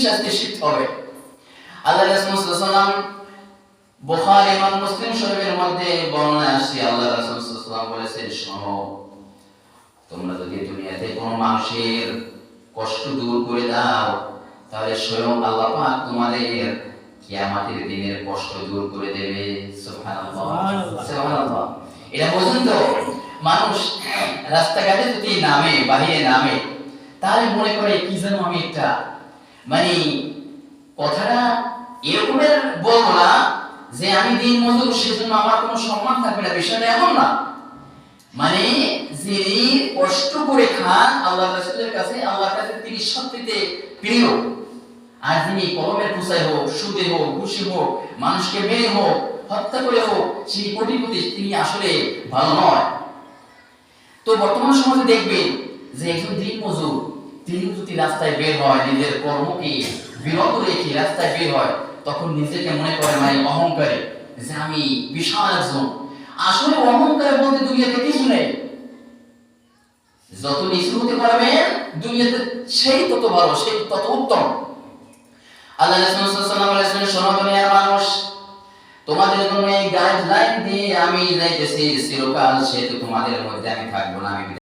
শাস্তি শিখতে হবে। আল্লাহ রাসূল সাল্লাল্লাহু আলাইহি ওয়াসাল্লাম বুখারী এবং মুসলিম শরীফের মধ্যে বর্ণনা আসছে, আল্লাহ রাসূল সাল্লাল্লাহু আলাইহি ওয়াসাল্লাম বলেছেন, শোনো, তোমরা যদি দুনিয়াতে কোনো মানুষের কষ্ট দূর করে দাও, তাহলে স্বয়ং আল্লাহ পাক তোমাদের কিয়ামতের দিনের কষ্ট দূর করে দেবে। সুবহানাল্লাহ, সুবহানাল্লাহ। এটা পর্যন্ত মানুষ রাস্তাঘাটে যদি নামে, বাহিরে নামে, তাহলে মনে করে কি যেন আমি একটা মানে কথাটা এরকমের বলবো না যে আমি দিন মজুর, সেজন্য আমার কোনো সম্মান থাকবে না, বিষয়টা এমন না। মানে যিনি কষ্ট করে খান আল্লাহ রাসূলের কাছে, আল্লাহর কাছে তিনি সবচেয়ে প্রিয়। আর যিনি কলমের খোঁচায় হোক, সুদে হোক, ঘুষে হোক, মানুষকে মেরে হোক, হত্যা করে হোক, সেই কোটিপতি, তিনি আসলে ভালো নয়। তো বর্তমান সমাজে দেখবেন যে একজন দিন মজুর, তিনি যদি রাস্তায় বের হয়, নিজের কর্মকে বিরত রেখে রাস্তায় বের হয়, তখন নিজেকে মনে করে মানে অহংকারী, যে আমি বিশাল একজন। আসলে অহংকার বলতে দুনিয়াতে কিছু নেই। যত নিচু হতে পারবেন দুনিয়াতে, সেই তত ভালো, সেই তত উত্তম। আল্লাহ রাসূল সাল্লাল্লাহু আলাইহি ওয়াসাল্লাম, শোনো দুনিয়ার মানুষ, তোমাদের জন্য এই গাইডলাইন দিয়ে আমি যাইতেছি, চিরকাল সে তো তোমাদের মধ্যে আমি থাকবো না, আমি